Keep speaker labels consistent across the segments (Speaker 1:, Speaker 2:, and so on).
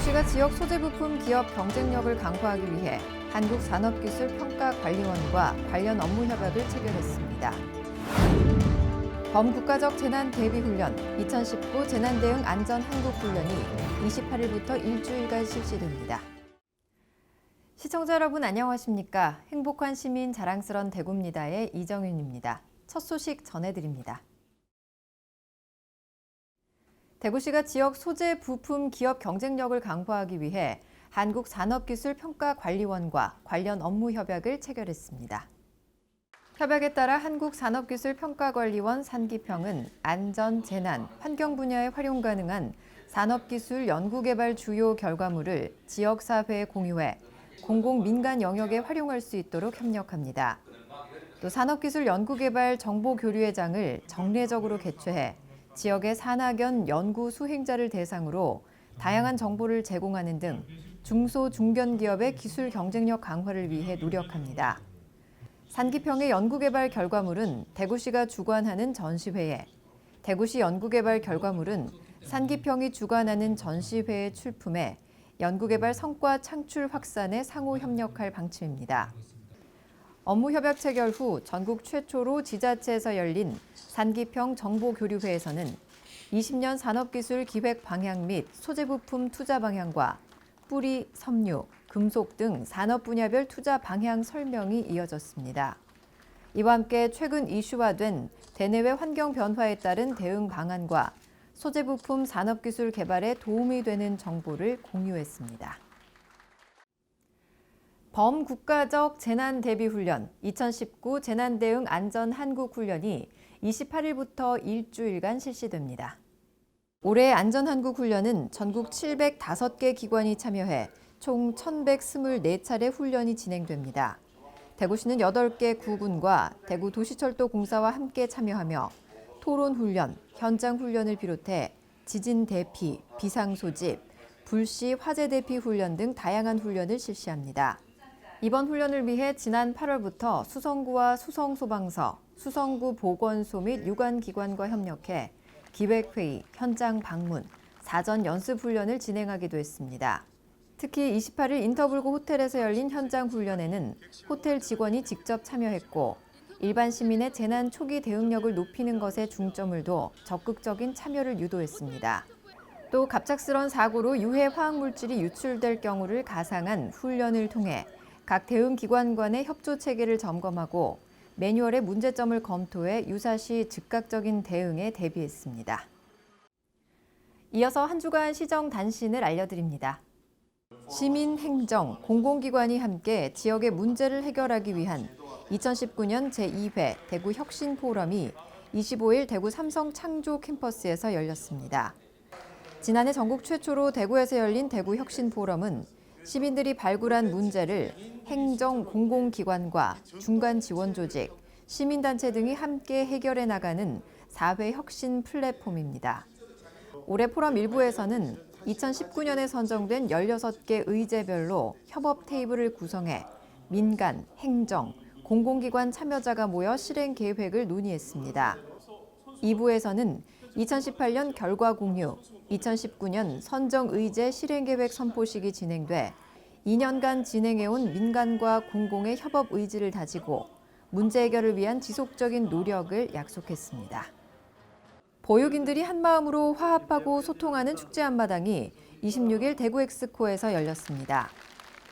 Speaker 1: 대구시가 지역 소재 부품 기업 경쟁력을 강화하기 위해 한국산업기술평가관리원과 관련 업무 협약을 체결했습니다. 범국가적 재난 대비 훈련 2019 재난 대응 안전 한국 훈련이 28일부터 일주일간 실시됩니다. 시청자 여러분 안녕하십니까? 행복한 시민 자랑스런 대구입니다의 이정윤입니다. 첫 소식 전해드립니다. 대구시가 지역 소재 부품 기업 경쟁력을 강화하기 위해 한국산업기술평가관리원과 관련 업무 협약을 체결했습니다. 협약에 따라 한국산업기술평가관리원 산기평은 안전, 재난, 환경 분야에 활용 가능한 산업기술 연구개발 주요 결과물을 지역사회에 공유해 공공민간 영역에 활용할 수 있도록 협력합니다. 또 산업기술 연구개발 정보교류회 장을 정례적으로 개최해 지역의 산학연 연구 수행자를 대상으로 다양한 정보를 제공하는 등 중소, 중견기업의 기술 경쟁력 강화를 위해 노력합니다. 산기평의 연구개발 결과물은 대구시가 주관하는 전시회에, 대구시 연구개발 결과물은 산기평이 주관하는 전시회에 출품해 연구개발 성과 창출 확산에 상호 협력할 방침입니다. 업무 협약 체결 후 전국 최초로 지자체에서 열린 산기평 정보교류회에서는 20년 산업기술 기획 방향 및 소재부품 투자 방향과 뿌리, 섬유, 금속 등 산업 분야별 투자 방향 설명이 이어졌습니다. 이와 함께 최근 이슈화된 대내외 환경 변화에 따른 대응 방안과 소재부품 산업기술 개발에 도움이 되는 정보를 공유했습니다. 범국가적 재난대비훈련 2019 재난대응 안전 한국훈련이 28일부터 일주일간 실시됩니다. 올해 안전한국훈련은 전국 705개 기관이 참여해 총 1,124차례 훈련이 진행됩니다. 대구시는 8개 구군과 대구도시철도공사와 함께 참여하며 토론훈련, 현장훈련을 비롯해 지진 대피, 비상소집, 불시 화재 대피 훈련 등 다양한 훈련을 실시합니다. 이번 훈련을 위해 지난 8월부터 수성구와 수성소방서, 수성구 보건소 및 유관기관과 협력해 기획회의, 현장 방문, 사전 연습 훈련을 진행하기도 했습니다. 특히 28일 인터블고 호텔에서 열린 현장 훈련에는 호텔 직원이 직접 참여했고 일반 시민의 재난 초기 대응력을 높이는 것에 중점을 둬 적극적인 참여를 유도했습니다. 또 갑작스런 사고로 유해 화학물질이 유출될 경우를 가상한 훈련을 통해 각 대응기관 간의 협조 체계를 점검하고 매뉴얼의 문제점을 검토해 유사시 즉각적인 대응에 대비했습니다. 이어서 한 주간 시정 단신을 알려드립니다. 시민, 행정, 공공기관이 함께 지역의 문제를 해결하기 위한 2019년 제2회 대구 혁신 포럼이 25일 대구 삼성 창조 캠퍼스에서 열렸습니다. 지난해 전국 최초로 대구에서 열린 대구 혁신 포럼은 시민들이 발굴한 문제를 행정, 공공기관과 중간 지원 조직, 시민단체 등이 함께 해결해 나가는 사회 혁신 플랫폼입니다. 올해 포럼 일부에서는 2019년에 선정된 16개 의제별로 협업 테이블을 구성해 민간, 행정, 공공기관 참여자가 모여 실행 계획을 논의했습니다. 2부에서는 2018년 결과 공유, 2019년 선정 의제 실행계획 선포식이 진행돼 2년간 진행해온 민간과 공공의 협업 의지를 다지고 문제 해결을 위한 지속적인 노력을 약속했습니다. 보육인들이 한마음으로 화합하고 소통하는 축제 한마당이 26일 대구 엑스코에서 열렸습니다.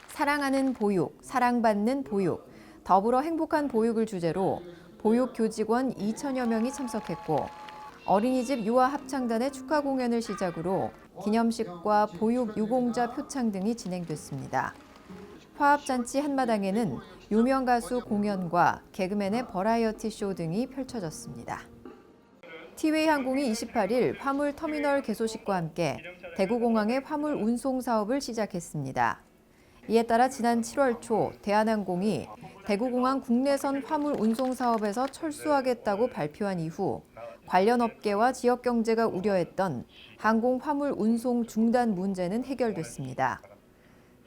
Speaker 1: 사랑하는 보육, 사랑받는 보육, 더불어 행복한 보육을 주제로 보육 교직원 2천여 명이 참석했고 어린이집 유아 합창단의 축하 공연을 시작으로 기념식과 보육 유공자 표창 등이 진행됐습니다. 화합잔치 한마당에는 유명 가수 공연과 개그맨의 버라이어티 쇼 등이 펼쳐졌습니다. 티웨이 항공이 28일 화물 터미널 개소식과 함께 대구공항의 화물 운송 사업을 시작했습니다. 이에 따라 지난 7월 초 대한항공이 대구공항 국내선 화물 운송 사업에서 철수하겠다고 발표한 이후 관련 업계와 지역 경제가 우려했던 항공 화물 운송 중단 문제는 해결됐습니다.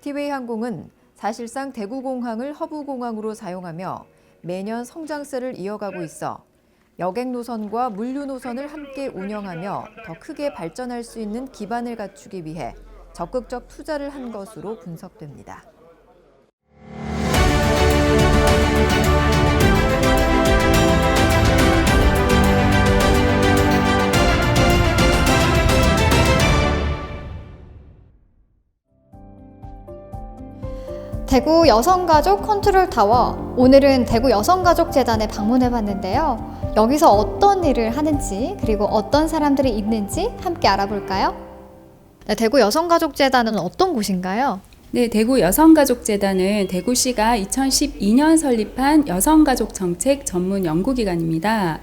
Speaker 1: 티웨이 항공은 사실상 대구공항을 허브공항으로 사용하며 매년 성장세를 이어가고 있어 여객 노선과 물류 노선을 함께 운영하며 더 크게 발전할 수 있는 기반을 갖추기 위해 적극적 투자를 한 것으로 분석됩니다.
Speaker 2: 대구 여성가족 컨트롤타워, 오늘은 대구 여성가족재단에 방문해봤는데요. 여기서 어떤 일을 하는지, 그리고 어떤 사람들이 있는지 함께 알아볼까요? 네, 대구 여성가족재단은 어떤 곳인가요?
Speaker 3: 네, 대구 여성가족재단은 대구시가 2012년 설립한 여성가족 정책 전문 연구기관입니다.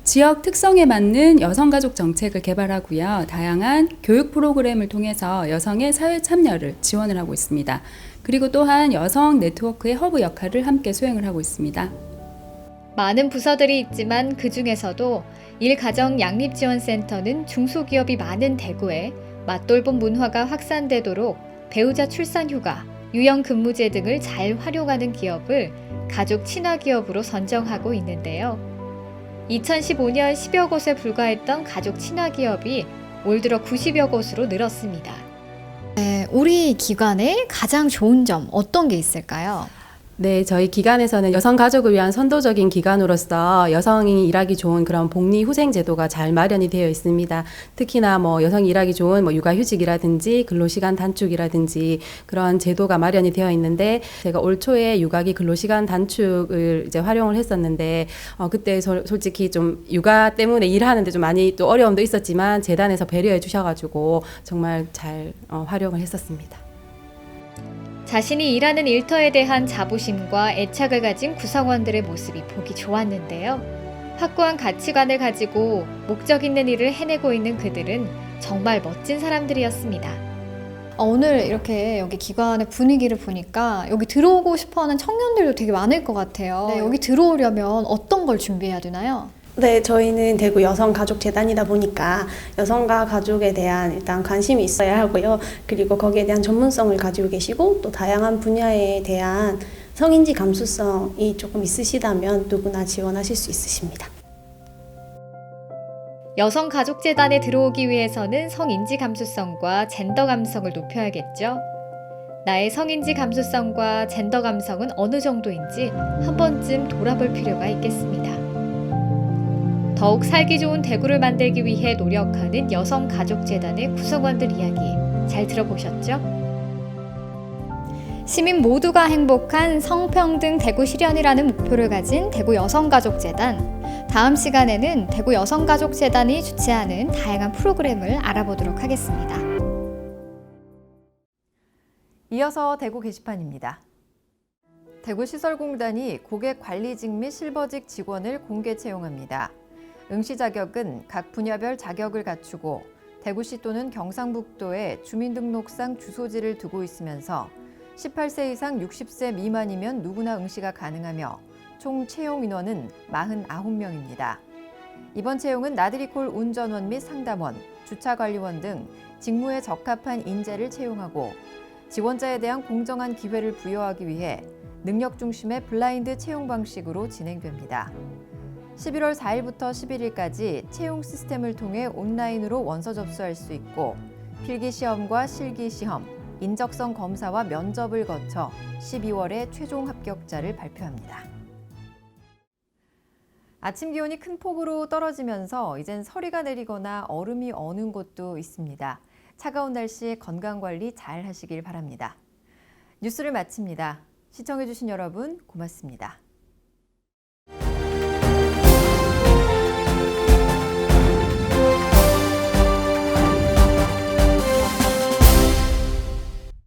Speaker 3: 지역 특성에 맞는 여성가족 정책을 개발하고요. 다양한 교육 프로그램을 통해서 여성의 사회 참여를 지원을 하고 있습니다. 그리고 또한 여성 네트워크의 허브 역할을 함께 수행을 하고 있습니다.
Speaker 2: 많은 부서들이 있지만 그 중에서도 일가정양립지원센터는 중소기업이 많은 대구에 맞돌봄 문화가 확산되도록 배우자 출산휴가, 유연근무제 등을 잘 활용하는 기업을 가족 친화기업으로 선정하고 있는데요. 2015년 10여 곳에 불과했던 가족 친화기업이 올 들어 90여 곳으로 늘었습니다. 네, 우리 기관의 가장 좋은 점 어떤 게 있을까요?
Speaker 4: 네, 저희 기관에서는 여성 가족을 위한 선도적인 기관으로서 여성이 일하기 좋은 그런 복리 후생 제도가 잘 마련이 되어 있습니다. 특히나 여성이 일하기 좋은 육아휴직이라든지 근로시간 단축이라든지 그런 제도가 마련이 되어 있는데, 제가 올 초에 육아기 근로시간 단축을 이제 활용을 했었는데, 그때 솔직히 좀 육아 때문에 일하는데 좀 많이 또 어려움도 있었지만 재단에서 배려해 주셔가지고 정말 잘 활용을 했었습니다.
Speaker 2: 자신이 일하는 일터에 대한 자부심과 애착을 가진 구성원들의 모습이 보기 좋았는데요. 확고한 가치관을 가지고 목적 있는 일을 해내고 있는 그들은 정말 멋진 사람들이었습니다. 오늘 이렇게 여기 기관의 분위기를 보니까 여기 들어오고 싶어하는 청년들도 되게 많을 것 같아요. 네, 여기 들어오려면 어떤 걸 준비해야 되나요?
Speaker 5: 네, 저희는 대구 여성가족재단이다 보니까 여성과 가족에 대한 일단 관심이 있어야 하고요. 그리고 거기에 대한 전문성을 가지고 계시고 또 다양한 분야에 대한 성인지 감수성이 조금 있으시다면 누구나 지원하실 수 있으십니다.
Speaker 2: 여성가족재단에 들어오기 위해서는 성인지 감수성과 젠더 감성을 높여야겠죠. 나의 성인지 감수성과 젠더 감성은 어느 정도인지 한 번쯤 돌아볼 필요가 있겠습니다. 더욱 살기 좋은 대구를 만들기 위해 노력하는 여성가족재단의 구성원들 이야기 잘 들어보셨죠? 시민 모두가 행복한 성평등 대구 실현이라는 목표를 가진 대구 여성가족재단. 다음 시간에는 대구 여성가족재단이 주최하는 다양한 프로그램을 알아보도록 하겠습니다.
Speaker 1: 이어서 대구 게시판입니다. 대구시설공단이 고객관리직 및 실버직 직원을 공개 채용합니다. 응시 자격은 각 분야별 자격을 갖추고 대구시 또는 경상북도에 주민등록상 주소지를 두고 있으면서 18세 이상 60세 미만이면 누구나 응시가 가능하며 총 채용 인원은 49명입니다. 이번 채용은 나들이콜 운전원 및 상담원, 주차관리원 등 직무에 적합한 인재를 채용하고 지원자에 대한 공정한 기회를 부여하기 위해 능력 중심의 블라인드 채용 방식으로 진행됩니다. 11월 4일부터 11일까지 채용 시스템을 통해 온라인으로 원서 접수할 수 있고 필기시험과 실기시험, 인적성 검사와 면접을 거쳐 12월에 최종 합격자를 발표합니다. 아침 기온이 큰 폭으로 떨어지면서 이젠 서리가 내리거나 얼음이 어는 곳도 있습니다. 차가운 날씨에 건강관리 잘 하시길 바랍니다. 뉴스를 마칩니다. 시청해주신 여러분 고맙습니다.